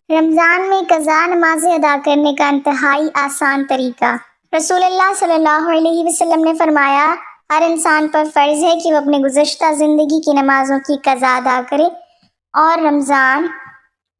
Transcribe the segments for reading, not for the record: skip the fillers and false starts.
رمضان میں قضا نمازیں ادا کرنے کا انتہائی آسان طریقہ۔ رسول اللہ صلی اللہ علیہ وسلم نے فرمایا، ہر انسان پر فرض ہے کہ وہ اپنے گزشتہ زندگی کی نمازوں کی قضا ادا کرے، اور رمضان۔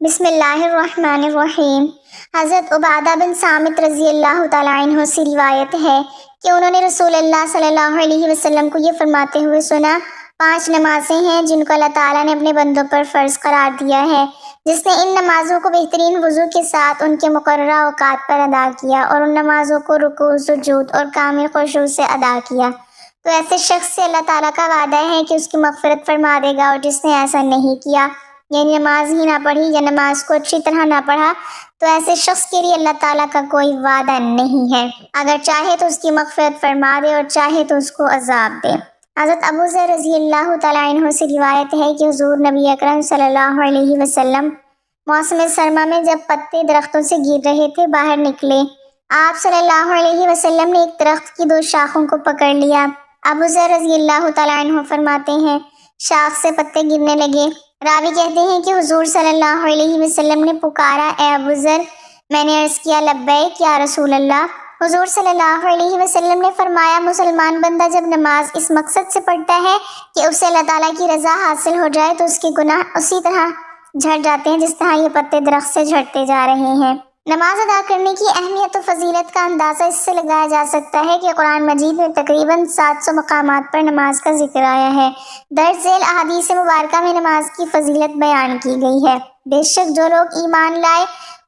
بسم اللہ الرحمن الرحیم۔ حضرت عبادہ بن صامت رضی اللہ تعالیٰ عنہ سے روایت ہے کہ انہوں نے رسول اللہ صلی اللہ علیہ وسلم کو یہ فرماتے ہوئے سنا، 5 نمازیں ہیں جن کو اللہ تعالیٰ نے اپنے بندوں پر فرض قرار دیا ہے۔ جس نے ان نمازوں کو بہترین وضو کے ساتھ ان کے مقررہ اوقات پر ادا کیا اور ان نمازوں کو رکوع، سجود اور کامل خشوع سے ادا کیا، تو ایسے شخص سے اللہ تعالیٰ کا وعدہ ہے کہ اس کی مغفرت فرما دے گا، اور جس نے ایسا نہیں کیا، یعنی نماز ہی نہ پڑھی یا نماز کو اچھی طرح نہ پڑھا، تو ایسے شخص کے لیے اللہ تعالیٰ کا کوئی وعدہ نہیں ہے۔ اگر چاہے تو اس کی مغفرت فرما دے اور چاہے تو اس کو عذاب دے۔ حضرت ابو ذر رضی اللہ تعالیٰ عنہ سے روایت ہے کہ حضور نبی اکرم صلی اللہ علیہ وسلم موسم سرما میں جب پتے درختوں سے گر رہے تھے باہر نکلے۔ آپ صلی اللہ علیہ وسلم نے ایک درخت کی 2 شاخوں کو پکڑ لیا۔ ابو ذر رضی اللہ تعالیٰ عنہ فرماتے ہیں، شاخ سے پتے گرنے لگے۔ راوی کہتے ہیں کہ حضور صلی اللہ علیہ وسلم نے پکارا، اے ابو ذر! میں نے عرض کیا، لبیک یا رسول اللہ۔ حضور صلی اللہ علیہ وسلم نے فرمایا، مسلمان بندہ جب نماز اس مقصد سے پڑھتا ہے کہ اسے اللہ تعالیٰ کی رضا حاصل ہو جائے، تو اس کے گناہ اسی طرح جھڑ جاتے ہیں جس طرح یہ پتے درخت سے جھڑتے جا رہے ہیں۔ نماز ادا کرنے کی اہمیت و فضیلت کا اندازہ اس سے لگایا جا سکتا ہے کہ قرآن مجید میں تقریباً 700 مقامات پر نماز کا ذکر آیا ہے۔ درج ذیل احادیث مبارکہ میں نماز کی فضیلت بیان کی گئی ہے۔ بے شک جو لوگ ایمان لائے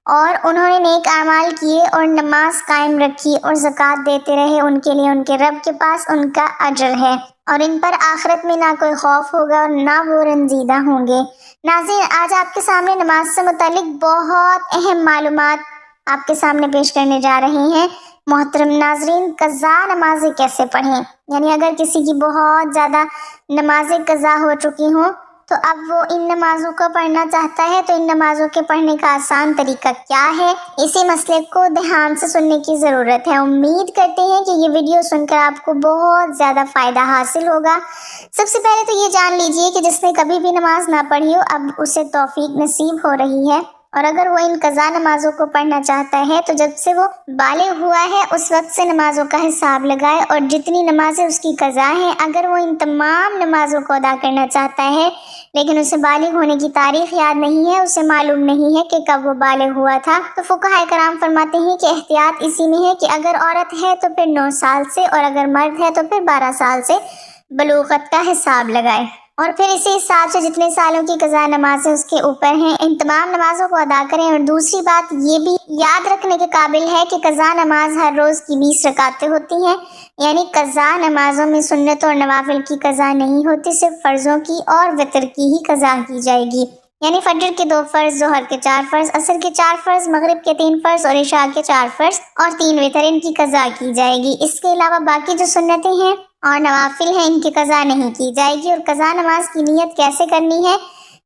اور انہوں نے نیک اعمال کیے اور نماز قائم رکھی اور زکوٰۃ دیتے رہے، ان کے لیے ان کے رب کے پاس ان کا اجر ہے، اور ان پر آخرت میں نہ کوئی خوف ہوگا اور نہ وہ رنجیدہ ہوں گے۔ ناظرین، آج آپ کے سامنے نماز سے متعلق بہت اہم معلومات آپ کے سامنے پیش کرنے جا رہے ہیں۔ محترم ناظرین، قضا نمازیں کیسے پڑھیں؟ یعنی اگر کسی کی بہت زیادہ نمازیں قضا ہو چکی ہوں تو اب وہ ان نمازوں کو پڑھنا چاہتا ہے، تو ان نمازوں کے پڑھنے کا آسان طریقہ کیا ہے؟ اسی مسئلے کو دھیان سے سننے کی ضرورت ہے۔ امید کرتے ہیں کہ یہ ویڈیو سن کر آپ کو بہت زیادہ فائدہ حاصل ہوگا۔ سب سے پہلے تو یہ جان لیجئے کہ جس نے کبھی بھی نماز نہ پڑھی ہو، اب اسے توفیق نصیب ہو رہی ہے، اور اگر وہ ان قضا نمازوں کو پڑھنا چاہتا ہے تو جب سے وہ بالغ ہوا ہے اس وقت سے نمازوں کا حساب لگائے، اور جتنی نمازیں اس کی قضا ہیں اگر وہ ان تمام نمازوں کو ادا کرنا چاہتا ہے لیکن اسے بالغ ہونے کی تاریخ یاد نہیں ہے، اسے معلوم نہیں ہے کہ کب وہ بالغ ہوا تھا، تو فقہاء کرام فرماتے ہیں کہ احتیاط اسی میں ہے کہ اگر عورت ہے تو پھر 9 سال سے، اور اگر مرد ہے تو پھر 12 سال سے بلوغت کا حساب لگائے، اور پھر اسی حساب سے جتنے سالوں کی قضا نمازیں اس کے اوپر ہیں ان تمام نمازوں کو ادا کریں۔ اور دوسری بات یہ بھی یاد رکھنے کے قابل ہے کہ قضا نماز ہر روز کی 20 رکعتیں ہوتی ہیں، یعنی قضا نمازوں میں سنت اور نوافل کی قضا نہیں ہوتی، صرف فرضوں کی اور وتر کی ہی قضا کی جائے گی، یعنی فجر کے 2 فرض، ظہر کے 4 فرض، عصر کے 4 فرض، مغرب کے 3 فرض اور عشاء کے 4 فرض اور 3 وتر، ان کی قضا کی جائے گی۔ اس کے علاوہ باقی جو سنتیں ہیں اور نوافل ہیں ان کی قضا نہیں کی جائے گی۔ اور قضا نماز کی نیت کیسے کرنی ہے؟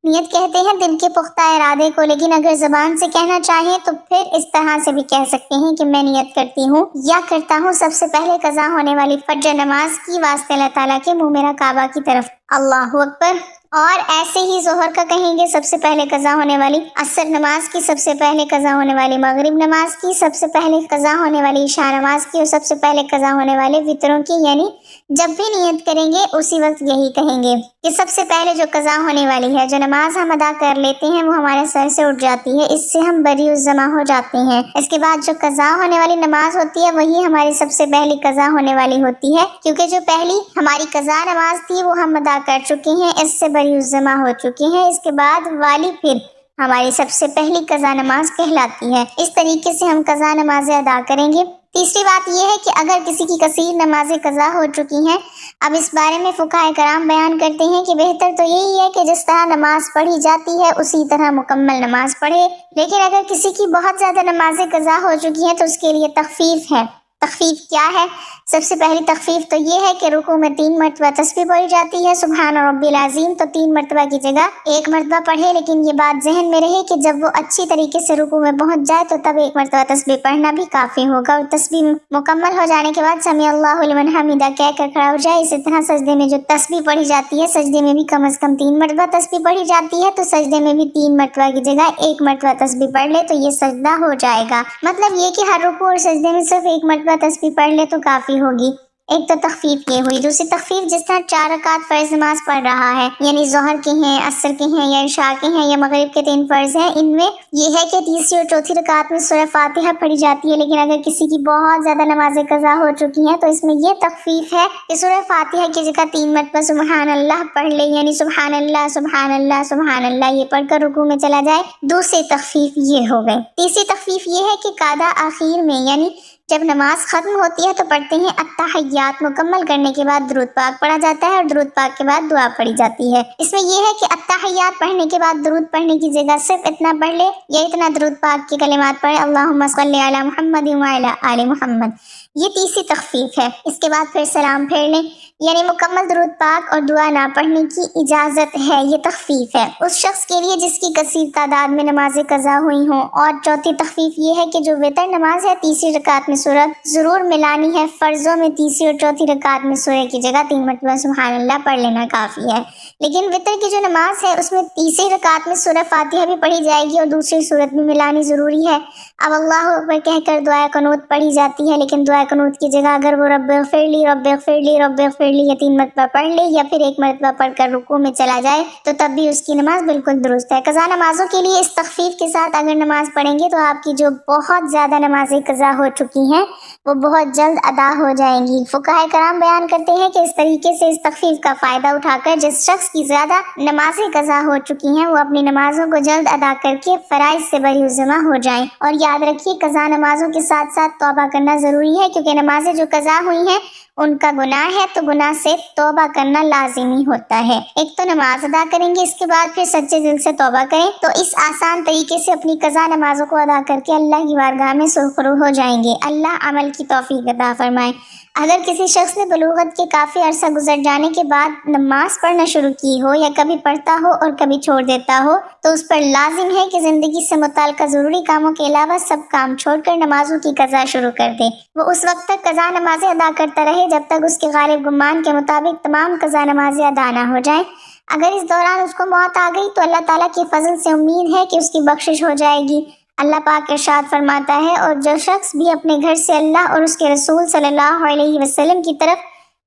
نیت کہتے ہیں دل کے پختہ ارادے کو، لیکن اگر زبان سے کہنا چاہیں تو پھر اس طرح سے بھی کہہ سکتے ہیں کہ میں نیت کرتی ہوں یا کرتا ہوں سب سے پہلے قضا ہونے والی فجر نماز کی واسطے اللہ تعالیٰ کے منہ میرا کعبہ کی طرف، اللہ اکبر۔ اور ایسے ہی ظہر کا کہیں گے سب سے پہلے قضا ہونے والی، عصر نماز کی سب سے پہلے قضا ہونے والی، مغرب نماز کی سب سے پہلے قضا ہونے والی، عشاء نماز کی اور سب سے پہلے قضا ہونے والے وطروں کی، یعنی جب بھی نیت کریں گے اسی وقت یہی کہیں گے کہ سب سے پہلے جو قضا ہونے والی ہے، جو نماز ہم ادا کر لیتے ہیں وہ ہمارے سر سے اٹھ جاتی ہے، اس سے ہم بری الذمہ ہو جاتے ہیں۔ اس کے بعد جو قضا ہونے والی نماز ہوتی ہے وہی ہماری سب سے پہلی قضا ہونے والی ہوتی ہے، کیونکہ جو پہلی ہماری قضا نماز تھی وہ ہم ادا کر چکے ہیں، اس سے بری الذمہ ہو چکے ہیں۔ اس کے بعد والی پھر ہماری سب سے پہلی قضا نماز کہلاتی ہے۔ اس طریقے سے ہم قضا نمازیں ادا کریں گے۔ تیسری بات یہ ہے کہ اگر کسی کی کثیر نمازیں قضا ہو چکی ہیں، اب اس بارے میں فقہاء کرام بیان کرتے ہیں کہ بہتر تو یہی ہے کہ جس طرح نماز پڑھی جاتی ہے اسی طرح مکمل نماز پڑھے، لیکن اگر کسی کی بہت زیادہ نمازیں قضا ہو چکی ہیں تو اس کے لیے تخفیف ہے۔ تخفیف کیا ہے؟ سب سے پہلی تخفیف تو یہ ہے کہ رکوع میں 3 مرتبہ تسبیح پڑھی جاتی ہے سبحان ربی العظیم، تو 3 مرتبہ کی جگہ 1 مرتبہ پڑھے، لیکن یہ بات ذہن میں رہے کہ جب وہ اچھی طریقے سے رکوع میں پہنچ جائے تو تب 1 مرتبہ تسبیح پڑھنا بھی کافی ہوگا، اور تسبیح مکمل ہو جانے کے بعد سمیع اللہ لمن حمیدہ کہہ کر کھڑا ہو جائے۔ اسی طرح سجدے میں جو تسبیح پڑھی جاتی ہے، سجدے میں بھی کم از کم 3 مرتبہ تسبیح پڑھی جاتی ہے، تو سجدے میں بھی 3 مرتبہ کی جگہ 1 مرتبہ تسبیح پڑھ لے تو یہ سجدہ ہو جائے گا۔ مطلب یہ کہ ہر رکوع اور سجدے میں صرف 1 مرتبہ تسبیح پڑھ لے تو کافی ہوگی۔ ایک تو تخفیف یہ ہوئی۔ دوسری تخفیف، جس طرح 4 رکعت فرض نماز پڑھ رہا ہے، یعنی ظہر کے ہیں، عصر کے ہیں، یا عشاء کے ہیں، یا مغرب کے 3 فرض ہیں، ان میں یہ ہے کہ تیسری اور چوتھی رکعت میں سورہ فاتحہ پڑھی جاتی ہے، لیکن اگر کسی کی بہت زیادہ نمازیں قضا ہو چکی ہیں تو اس میں یہ تخفیف ہے کہ سورہ فاتحہ کی جگہ 3 مرتبہ سبحان اللہ پڑھ لے، یعنی سبحان اللہ سبحان اللہ سبحان اللہ یہ پڑھ کر رکوع میں چلا جائے۔ دوسری تخفیف یہ ہو گئی۔ تیسری تخفیف یہ ہے کہ قاعدہ آخر میں، یعنی جب نماز ختم ہوتی ہے تو پڑھتے ہیں التحیات، مکمل کرنے کے بعد درود پاک پڑھا جاتا ہے اور درود پاک کے بعد دعا پڑھی جاتی ہے۔ اس میں یہ ہے کہ التحیات پڑھنے کے بعد درود پڑھنے کی جگہ صرف اتنا پڑھ لے، یا اتنا درود پاک کی کلمات پڑھے، اللہم صلی علی محمد وعلی آل محمد۔ یہ تیسری تخفیف ہے۔ اس کے بعد پھر سلام پھیر لیں، یعنی مکمل درود پاک اور دعا نہ پڑھنے کی اجازت ہے۔ یہ تخفیف ہے اس شخص کے لیے جس کی کثیر تعداد میں نمازیں قضا ہوئی ہوں۔ اور چوتھی تخفیف یہ ہے کہ جو وتر نماز ہے، تیسری رکعت میں سورت ضرور ملانی ہے۔ فرضوں میں تیسری اور چوتھی رکعت میں سورہ کی جگہ 3 مرتبہ سبحان اللہ پڑھ لینا کافی ہے، لیکن وتر کی جو نماز ہے اس میں تیسری رکعت میں سورہ فاتحہ بھی پڑھی جائے گی اور دوسری صورت بھی ملانی ضروری ہے۔ اب اللہ اکبر کہہ کر دعائے قنوت پڑھی جاتی ہے، لیکن دعائے قنوت کی جگہ اگر وہ رب اغفر لی رب اغفر لی رب اغفر لی یہ 3 مرتبہ پڑھ لے، یا پھر 1 مرتبہ پڑھ کر رکوع میں چلا جائے تو تب بھی اس کی نماز بالکل درست ہے۔ قضا نمازوں کے لیے اس تخفیف کے ساتھ اگر نماز پڑھیں گے تو آپ کی جو بہت زیادہ نمازیں قضا ہو چکی ہیں وہ بہت جلد ادا ہو جائیں گی۔ فقہائے کرام بیان کرتے ہیں کہ اس طریقے سے اس تخفیف کا فائدہ اٹھا کر جس شخص کی زیادہ نمازیں قضا ہو چکی ہیں وہ اپنی نمازوں کو جلد ادا کر کے فرائض سے بری الذمہ ہو جائیں۔ اور یاد رکھیے قضا نمازوں کے ساتھ ساتھ توبہ کرنا ضروری ہے، کیونکہ نمازیں جو قضا ہوئی ہیں ان کا گناہ ہے تو گناہ سے توبہ کرنا لازمی ہوتا ہے۔ ایک تو نماز ادا کریں گے، اس کے بعد پھر سچے دل سے توبہ کریں تو اس آسان طریقے سے اپنی قضا نمازوں کو ادا کر کے اللہ کی بارگاہ میں سرخرو ہو جائیں گے۔ اللہ عمل کی توفیق عطا فرمائے۔ اگر کسی شخص نے بلوغت کے کافی عرصہ گزر جانے کے بعد نماز پڑھنا شروع کی ہو، یا کبھی پڑھتا ہو اور کبھی چھوڑ دیتا ہو، تو اس پر لازم ہے کہ زندگی سے متعلقہ ضروری کاموں کے علاوہ سب کام چھوڑ کر نمازوں کی قضا شروع کر دے۔ وہ اس وقت تک قضا نمازیں ادا کرتا رہے جب تک اس کے غالب گمان کے مطابق تمام قضا نمازیں ادا نہ ہو جائیں۔ اگر اس دوران اس کو موت آ گئی تو اللہ تعالیٰ کے فضل سے امید ہے کہ اس کی بخشش ہو جائے گی۔ اللہ پاک ارشاد فرماتا ہے، اور جو شخص بھی اپنے گھر سے اللہ اور اس کے رسول صلی اللہ علیہ وسلم کی طرف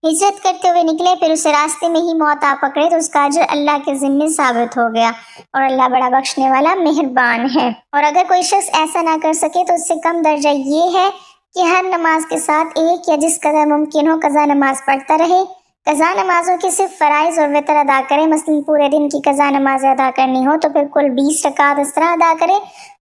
ہجرت کرتے ہوئے نکلے، پھر اسے راستے میں ہی موت آ پکڑے تو اس کا اجر اللہ کے ذمے ثابت ہو گیا، اور اللہ بڑا بخشنے والا مہربان ہے۔ اور اگر کوئی شخص ایسا نہ کر سکے تو اس سے کم درجہ یہ ہے کہ ہر نماز کے ساتھ ایک یا جس قدر ممکن ہو قضا نماز پڑھتا رہے۔ قضا نمازوں کے صرف فرائض اور وتر ادا کرے، مثلاً پورے دن کی قضا نمازیں ادا کرنی ہو تو پھر کل 20 رکعت اس طرح ادا کرے: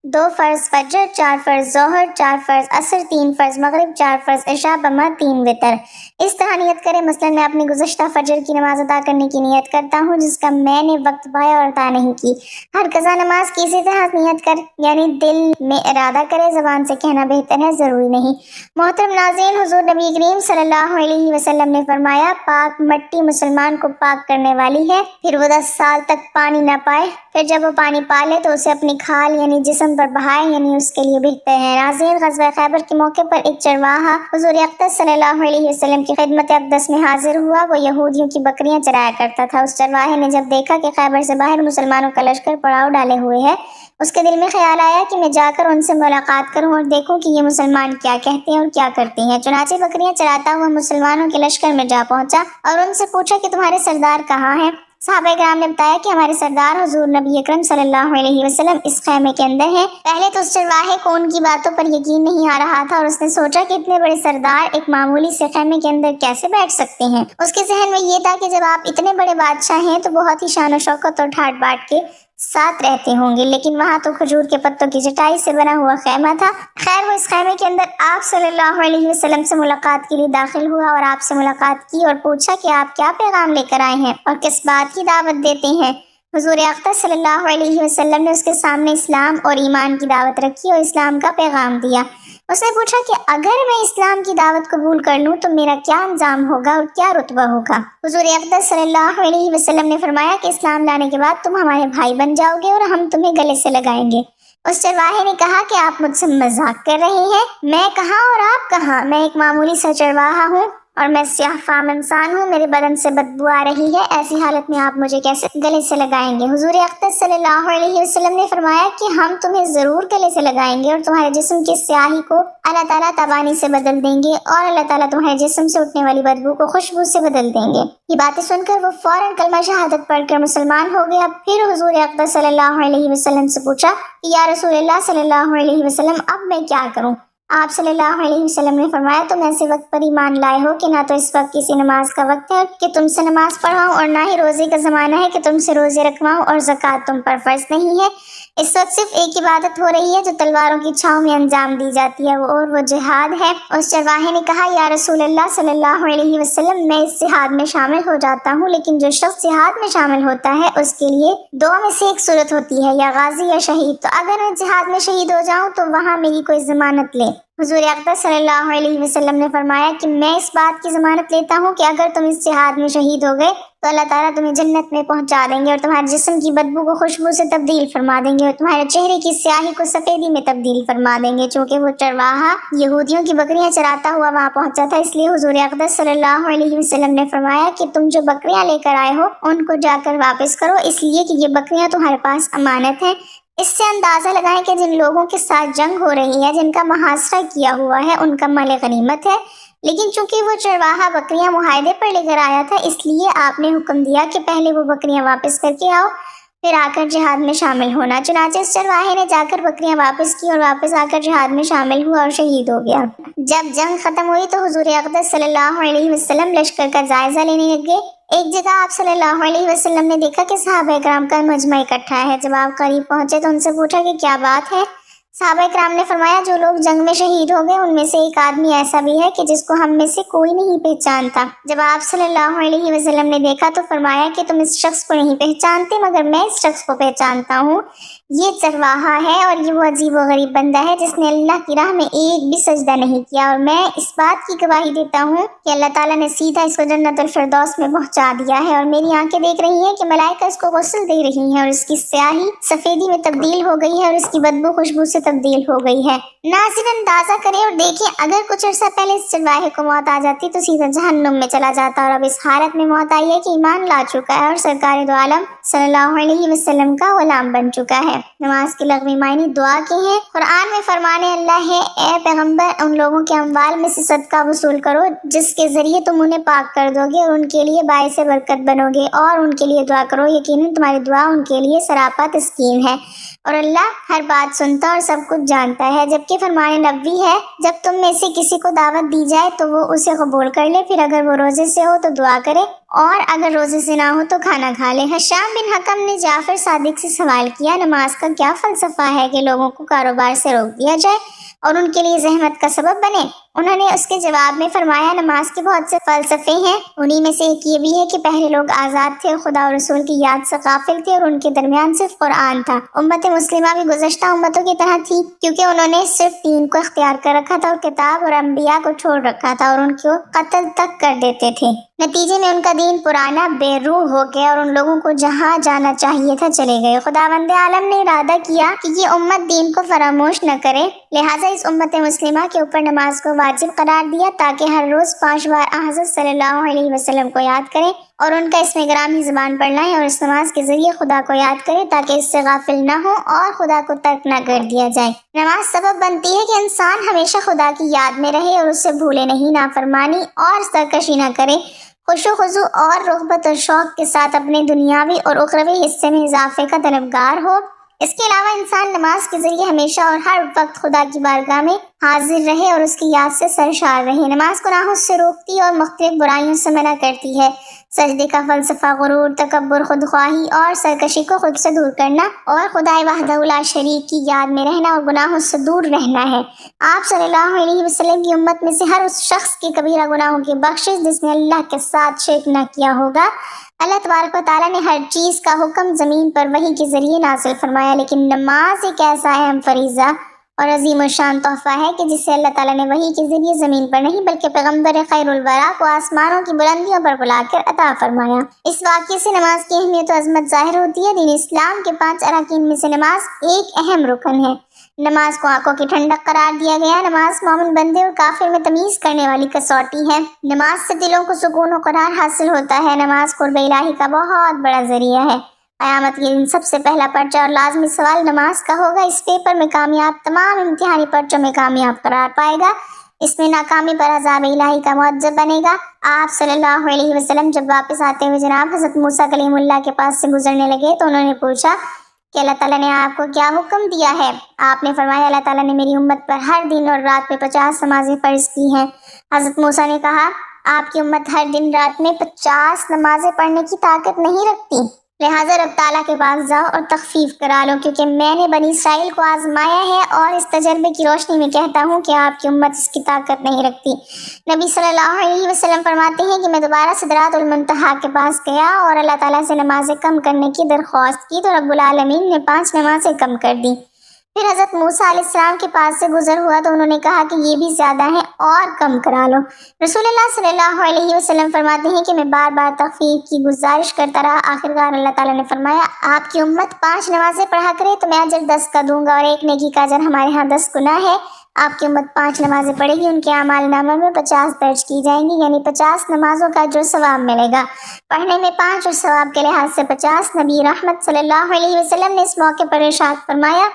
2 فرض فجر، 4 فرض ظہر، 4 فرض عصر، 3 فرض مغرب، 4 فرض عشاء بما 3 وتر۔ اس طرح نیت کرے، مثلاً میں اپنی گزشتہ فجر کی نماز ادا کرنے کی نیت کرتا ہوں جس کا میں نے وقت پایا اور ادا نہیں کی۔ ہر قضا نماز کی اسی طرح نیت کر، یعنی دل میں ارادہ کرے، زبان سے کہنا بہتر ہے، ضروری نہیں۔ محترم ناظرین، حضور نبی کریم صلی اللہ علیہ وسلم نے فرمایا، پاک مٹی مسلمان کو پاک کرنے والی ہے، پھر وہ 10 سال تک پانی نہ پائے، پھر جب وہ پانی پا لے تو اسے اپنی کھال یعنی جسم پر بہائے، یعنی اس کے لیے بہتر ہے۔ ناظرین، غزوہ خیبر کے موقع پر ایک چرواہا حضور اقدس صلی اللہ علیہ وسلم کی خدمت اقدس میں حاضر ہوا۔ وہ یہودیوں کی بکریاں چرایا کرتا تھا۔ اس چرواہے نے جب دیکھا کہ خیبر سے باہر مسلمانوں کا لشکر پڑاؤ ڈالے ہوئے ہے، اس کے دل میں خیال آیا کہ میں جا کر ان سے ملاقات کروں اور دیکھوں کہ یہ مسلمان کیا کہتے ہیں اور کیا کرتے ہیں۔ چنانچہ بکریاں چراتا ہوا مسلمانوں کے لشکر میں جا پہنچا اور ان سے پوچھا کہ تمہارے سردار کہاں ہیں؟ صحابہ کرام نے بتایا کہ ہمارے سردار حضور نبی اکرم صلی اللہ علیہ وسلم اس خیمے کے اندر ہیں۔ پہلے تو اس چرواہے کو ان کی باتوں پر یقین نہیں آ رہا تھا اور اس نے سوچا کہ اتنے بڑے سردار ایک معمولی سے خیمے کے اندر کیسے بیٹھ سکتے ہیں۔ اس کے ذہن میں یہ تھا کہ جب آپ اتنے بڑے بادشاہ ہیں تو بہت ہی شان و شوکت اور ٹھاٹ باٹ کے ساتھ رہتے ہوں گے، لیکن وہاں تو کھجور کے پتوں کی چٹائی سے بنا ہوا خیمہ تھا۔ خیر، وہ اس خیمے کے اندر آپ صلی اللہ علیہ وسلم سے ملاقات کے لیے داخل ہوا اور آپ سے ملاقات کی اور پوچھا کہ آپ کیا پیغام لے کر آئے ہیں اور کس بات کی دعوت دیتے ہیں۔ حضور اقدس صلی اللہ علیہ وسلم نے اس کے سامنے اسلام اور ایمان کی دعوت رکھی اور اسلام کا پیغام دیا۔ اس نے پوچھا کہ اگر میں اسلام کی دعوت قبول کر لوں تو میرا کیا انجام ہوگا اور کیا رتبہ ہوگا؟ حضور اقدس صلی اللہ علیہ وسلم نے فرمایا کہ اسلام لانے کے بعد تم ہمارے بھائی بن جاؤ گے اور ہم تمہیں گلے سے لگائیں گے۔ اس چرواہے نے کہا کہ آپ مجھ سے مذاق کر رہے ہیں، میں کہاں اور آپ کہاں، میں ایک معمولی سا چرواہا ہوں اور میں سیاہ فام انسان ہوں، میرے بدن سے بدبو آ رہی ہے، ایسی حالت میں آپ مجھے کیسے گلے سے لگائیں گے؟ حضور اقدس صلی اللہ علیہ وسلم نے فرمایا کہ ہم تمہیں ضرور گلے سے لگائیں گے اور تمہارے جسم کی سیاہی کو اللہ تعالیٰ تبانی سے بدل دیں گے اور اللہ تعالیٰ تمہارے جسم سے اٹھنے والی بدبو کو خوشبو سے بدل دیں گے۔ یہ باتیں سن کر وہ فوراً کلمہ شہادت پڑھ کر مسلمان ہو گیا۔ پھر حضور اقدس صلی اللہ علیہ وسلم سے پوچھا کہ یا رسول اللہ صلی اللہ علیہ وسلم اب میں کیا کروں؟ آپ صلی اللہ علیہ وسلم نے فرمایا تم ایسے وقت پر ایمان لائے ہو کہ نہ تو اس وقت کسی نماز کا وقت ہے کہ تم سے نماز پڑھاؤں اور نہ ہی روزے کا زمانہ ہے کہ تم سے روزے رکھواؤں، اور زکوٰۃ تم پر فرض نہیں ہے۔ اس وقت صرف ایک عبادت ہو رہی ہے جو تلواروں کی چھاؤں میں انجام دی جاتی ہے، اور وہ جہاد ہے۔ اس چرواہے نے کہا یا رسول اللہ صلی اللہ علیہ وسلم میں اس جہاد میں شامل ہو جاتا ہوں، لیکن جو شخص جہاد میں شامل ہوتا ہے اس کے لیے دو میں سے ایک صورت ہوتی ہے، یا غازی یا شہید، تو اگر میں جہاد میں شہید ہو جاؤں تو وہاں میری کوئی ضمانت لے؟ حضور اقدس صلی اللہ علیہ وسلم نے فرمایا کہ میں اس بات کی ضمانت لیتا ہوں کہ اگر تم اس جہاد میں شہید ہو گئے تو اللہ تعالیٰ تمہیں جنت میں پہنچا دیں گے اور تمہارے جسم کی بدبو کو خوشبو سے تبدیل فرما دیں گے اور تمہارے چہرے کی سیاہی کو سفیدی میں تبدیل فرما دیں گے۔ چونکہ وہ چرواہا یہودیوں کی بکریاں چراتا ہوا وہاں پہنچا تھا، اس لیے حضور اقدس صلی اللہ علیہ وسلم نے فرمایا کہ تم جو بکریاں لے کر آئے ہو ان کو جا کر واپس کرو، اس لیے کہ یہ بکریاں تمہارے پاس امانت ہیں۔ اس سے اندازہ لگائیں کہ جن لوگوں کے ساتھ جنگ ہو رہی ہے، جن کا محاصرہ کیا ہوا ہے، ان کا مال غنیمت ہے، لیکن چونکہ وہ چرواہا بکریاں معاہدے پر لے کر آیا تھا، اس لیے آپ نے حکم دیا کہ پہلے وہ بکریاں واپس کر کے آؤ، پھر آ کر جہاد میں شامل ہونا۔ چنانچہ اس چرواہے نے جا کر بکریاں واپس کی اور واپس آ کر جہاد میں شامل ہوا اور شہید ہو گیا۔ جب جنگ ختم ہوئی تو حضور اقدس صلی اللہ علیہ وسلم لشکر کا جائزہ لینے لگے۔ ایک جگہ آپ صلی اللہ علیہ وسلم نے دیکھا کہ صحابہ کرام کا مجمع اکٹھا ہے۔ جب آپ قریب پہنچے تو ان سے پوچھا کہ کیا بات ہے؟ صحابہ کرام نے فرمایا جو لوگ جنگ میں شہید ہو گئے ان میں سے ایک آدمی ایسا بھی ہے کہ جس کو ہم میں سے کوئی نہیں پہچانتا۔ جب آپ صلی اللہ علیہ وسلم نے دیکھا تو فرمایا کہ تم اس شخص کو نہیں پہچانتے مگر میں اس شخص کو پہچانتا ہوں، یہ چرواہا ہے اور یہ وہ عجیب و غریب بندہ ہے جس نے اللہ کی راہ میں ایک بھی سجدہ نہیں کیا، اور میں اس بات کی گواہی دیتا ہوں کہ اللہ تعالیٰ نے سیدھا اس کو جنت الفردوس میں پہنچا دیا ہے، اور میری آنکھیں دیکھ رہی ہیں کہ ملائکہ اس کو غسل دے رہی ہیں اور اس کی سیاہی سفیدی میں تبدیل ہو گئی ہے اور اس کی بدبو خوشبو سے تبدیل ہو گئی ہے۔ ناظرین اندازہ کریں اور دیکھیں اگر کچھ عرصہ پہلے اس چرواہے کو موت آ جاتی تو سیدھا جہنم میں چلا جاتا، اور اب اس حالت میں موت آئی ہے کہ ایمان لا چکا ہے اور سرکار دو عالم صلی اللہ علیہ وسلم کا غلام بن چکا ہے۔ نماز کے لغوی معنی دعا کے ہیں۔ قرآن میں فرمانے اللہ ہے اے پیغمبر ان لوگوں کے اموال میں سے صدقہ وصول کرو جس کے ذریعے تم انہیں پاک کر دو گے اور ان کے لیے باعث برکت بنو گے، اور ان کے لیے دعا کرو، یقیناً تمہاری دعا ان کے لیے سراپا تسکین ہے، اور اللہ ہر بات سنتا اور سب کچھ جانتا ہے۔ جبکہ فرمان نبوی ہے جب تم میں سے کسی کو دعوت دی جائے تو وہ اسے قبول کر لے، پھر اگر وہ روزے سے ہو تو دعا کرے اور اگر روزے سے نہ ہو تو کھانا کھا لے۔ حشام بن حکم نے جعفر صادق سے سوال کیا نماز کا کیا فلسفہ ہے کہ لوگوں کو کاروبار سے روک دیا جائے اور ان کے لیے زحمت کا سبب بنے؟ انہوں نے اس کے جواب میں فرمایا نماز کے بہت سے فلسفے ہیں، انہی میں سے ایک یہ بھی ہے کہ پہلے لوگ آزاد تھے اور خدا اور رسول کی یاد سے غافل تھے اور ان کے درمیان صرف قرآن تھا۔ امت مسلمہ بھی گزشتہ امتوں کی طرح تھی کیونکہ انہوں نے صرف دین کو اختیار کر رکھا تھا اور کتاب اور انبیاء کو چھوڑ رکھا تھا اور ان کو قتل تک کر دیتے تھے۔ نتیجے میں ان کا دین پرانا بے روح ہو گیا اور ان لوگوں کو جہاں جانا چاہیے تھا چلے گئے۔ خداوند عالم نے ارادہ کیا کہ یہ امت دین کو فراموش نہ کرے، لہٰذا اس امت مسلمہ کے اوپر نماز کو واجب قرار دیا تاکہ ہر روز 5 بار حضرت صلی اللہ علیہ وسلم کو یاد کریں اور ان کا اسم گرامی زبان پر لائیں اور اس نماز کے ذریعے خدا کو یاد کریں تاکہ اس سے غافل نہ ہو اور خدا کو ترک نہ کر دیا جائے۔ نماز سبب بنتی ہے کہ انسان ہمیشہ خدا کی یاد میں رہے اور اس سے بھولے نہیں، نافرمانی اور سرکشی نہ کرے، خشوع و خضوع اور رغبت اور شوق کے ساتھ اپنے دنیاوی اور اخروی حصے میں اضافے کا طلبگار ہو۔ اس کے علاوہ انسان نماز کے ذریعے ہمیشہ اور ہر وقت خدا کی بارگاہ میں حاضر رہے اور اس کی یاد سے سرشار رہے۔ نماز گناہوں سے روکتی اور مختلف برائیوں سے منع کرتی ہے۔ سجدے کا فلسفہ غرور، تکبر، خودخواہی اور سرکشی کو خود سے دور کرنا اور خدائے وحدہ لا شریک کی یاد میں رہنا اور گناہوں سے دور رہنا ہے۔ آپ صلی اللہ علیہ وسلم کی امت میں سے ہر اس شخص کی کبیرہ گناہوں کی بخشش جس نے اللہ کے ساتھ شرک نہ کیا ہوگا۔ اللہ تبارک و تعالیٰ نے ہر چیز کا حکم زمین پر وحی کے ذریعے نازل فرمایا، لیکن نماز ایک ایسا اہم فریضہ اور عظیم الشان تحفہ ہے کہ جسے اللہ تعالیٰ نے وحی کے ذریعے زمین پر نہیں بلکہ پیغمبر خیر الورا کو آسمانوں کی بلندیوں پر بلا کر عطا فرمایا۔ اس واقعے سے نماز کی اہمیت و عظمت ظاہر ہوتی ہے۔ دین اسلام کے 5 اراکین میں سے نماز ایک اہم رکن ہے۔ نماز کو آنکھوں کی ٹھنڈک قرار دیا گیا۔ نماز مومن بندے اور کافر میں تمیز کرنے والی کسوٹی ہے۔ نماز سے دلوں کو سکون و قرار حاصل ہوتا ہے۔ نماز قرب الہی کا بہت بڑا ذریعہ ہے۔ قیامت کے دن سب سے پہلا پرچہ اور لازمی سوال نماز کا ہوگا۔ اس پیپر میں کامیاب تمام امتحانی پرچوں میں کامیاب قرار پائے گا۔ اس میں ناکامی پر عذاب الہی کا معجب بنے گا۔ آپ صلی اللہ علیہ وسلم جب واپس آتے ہوئے جناب حضرت موسیٰ کلیم اللہ کے پاس سے گزرنے لگے تو انہوں نے پوچھا کہ اللہ تعالیٰ نے آپ کو کیا حکم دیا ہے؟ آپ نے فرمایا اللہ تعالیٰ نے میری امت پر ہر دن اور رات میں 50 نمازیں فرض کی ہیں۔ حضرت موسیٰ نے کہا آپ کی امت ہر دن رات میں 50 نمازیں پڑھنے کی طاقت نہیں رکھتی، لہٰذا رب تعالیٰ کے پاس جاؤ اور تخفیف کرا لو، کیونکہ میں نے بنی اسرائیل کو آزمایا ہے اور اس تجربے کی روشنی میں کہتا ہوں کہ آپ کی امت اس کی طاقت نہیں رکھتی۔ نبی صلی اللہ علیہ وسلم فرماتے ہیں کہ میں دوبارہ سدرات المنتہا کے پاس گیا اور اللہ تعالیٰ سے نمازیں کم کرنے کی درخواست کی تو رب العالمین نے 5 نمازیں کم کر دی۔ پھر حضرت موسیٰ علیہ السلام کے پاس سے گزر ہوا تو انہوں نے کہا کہ یہ بھی زیادہ ہیں اور کم کرا لو۔ رسول اللہ صلی اللہ علیہ وسلم فرماتے ہیں کہ میں بار بار تخفیف کی گزارش کرتا رہا، آخرکار اللہ تعالیٰ نے فرمایا آپ کی امت 5 نمازیں پڑھا کرے تو میں اجر 10 کا دوں گا اور ایک نیکی کا اجر ہمارے ہاں 10 گنا ہے۔ آپ کی امت 5 نمازیں پڑھے گی، ان کے اعمال نامہ میں 50 درج کی جائیں گی، یعنی 50 نمازوں کا اجر و ثواب ملے گا۔ پڑھنے میں 5 اور ثواب کے لحاظ سے 50۔ نبی رحمت صلی اللہ علیہ وسلم نے اس موقع پر ارشاد فرمایا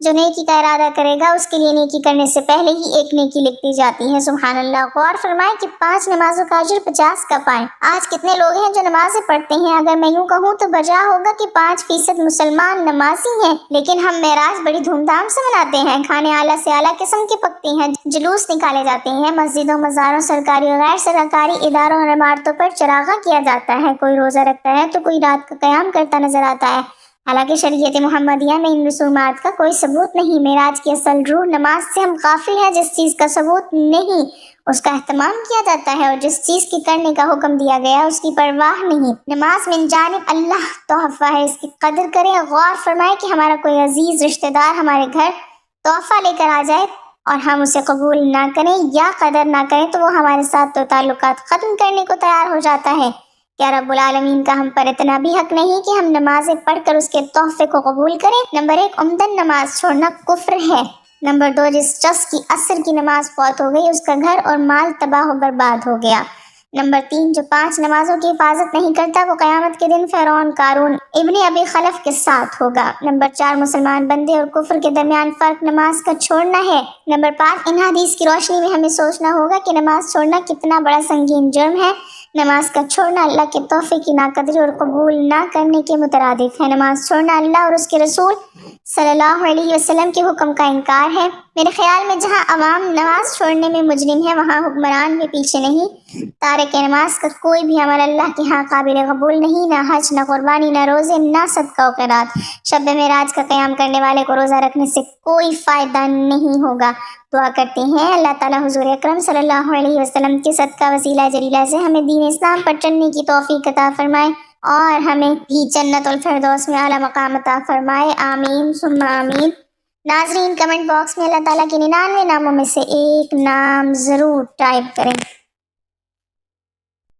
جو نیکی کا ارادہ کرے گا اس کے لیے نیکی کرنے سے پہلے ہی ایک نیکی لکھتی جاتی ہے۔ سبحان اللہ۔ غور فرمائے کہ 5 نمازوں کا اجر 50 کا پائیں۔ آج کتنے لوگ ہیں جو نمازیں پڑھتے ہیں؟ اگر میں یوں کہوں تو بجا ہوگا کہ 5% مسلمان نمازی ہیں، لیکن ہم معراج بڑی دھوم دھام سے مناتے ہیں، کھانے اعلیٰ سے اعلیٰ قسم کے پکتے ہیں، جلوس نکالے جاتے ہیں، مسجدوں مزاروں سرکاری اور غیر سرکاری اداروں اور عمارتوں پر چراغاں کیا جاتا ہے، کوئی روزہ رکھتا ہے تو کوئی رات کا قیام کرتا نظر آتا ہے، حالانکہ شریعت محمدیہ میں ان رسومات کا کوئی ثبوت نہیں۔ معراج کی اصل روح نماز سے ہم غافل ہیں، جس چیز کا ثبوت نہیں اس کا اہتمام کیا جاتا ہے اور جس چیز کی کرنے کا حکم دیا گیا اس کی پرواہ نہیں۔ نماز من جانب اللہ تحفہ ہے، اس کی قدر کریں۔ غور فرمائے کہ ہمارا کوئی عزیز رشتہ دار ہمارے گھر تحفہ لے کر آ جائے اور ہم اسے قبول نہ کریں یا قدر نہ کریں تو وہ ہمارے ساتھ تو تعلقات ختم کرنے کو تیار ہو جاتا ہے۔ کیا رب العالمین کا ہم پر اتنا بھی حق نہیں کہ ہم نمازیں پڑھ کر اس کے تحفے کو قبول کریں؟ نمبر 1، عمدن نماز چھوڑنا کفر ہے۔ نمبر 2، جس شخص کی عصر کی نماز فوت ہو گئی اس کا گھر اور مال تباہ و برباد ہو گیا۔ نمبر 3، جو 5 نمازوں کی حفاظت نہیں کرتا وہ قیامت کے دن فرعون قارون ابن ابی خلف کے ساتھ ہوگا۔ نمبر 4، مسلمان بندے اور کفر کے درمیان فرق نماز کا چھوڑنا ہے۔ نمبر 5، ان حدیث کی روشنی میں ہمیں سوچنا ہوگا کہ نماز چھوڑنا کتنا بڑا سنگین جرم ہے۔ نماز کا چھوڑنا اللہ کے تحفے کی ناقدری اور قبول نہ کرنے کے مترادف ہے۔ نماز چھوڑنا اللہ اور اس کے رسول صلی اللہ علیہ وسلم کے حکم کا انکار ہے۔ میرے خیال میں جہاں عوام نماز چھوڑنے میں مجرم ہے وہاں حکمران بھی پیچھے نہیں۔ تارک نماز کا کوئی بھی عمل اللہ کے ہاں قابل قبول نہیں، نہ حج، نہ قربانی، نہ روزے، نہ صدقہ و خیرات۔ شب معراج کا قیام کرنے والے کو روزہ رکھنے سے کوئی فائدہ نہیں ہوگا۔ دعا کرتے ہیں اللہ تعالیٰ حضور اکرم صلی اللہ علیہ وسلم کے صدقہ وسیلہ جلیلہ سے ہمیں دین اسلام پر چلنے کی توفیق عطا فرمائے اور ہمیں بھی جنت الفردوس میں اعلیٰ مقام عطا فرمائے، آمین ثم آمین۔ ناظرین، کمنٹ باکس میں اللہ تعالیٰ کے 99 ناموں میں سے ایک نام ضرور ٹائپ کریں۔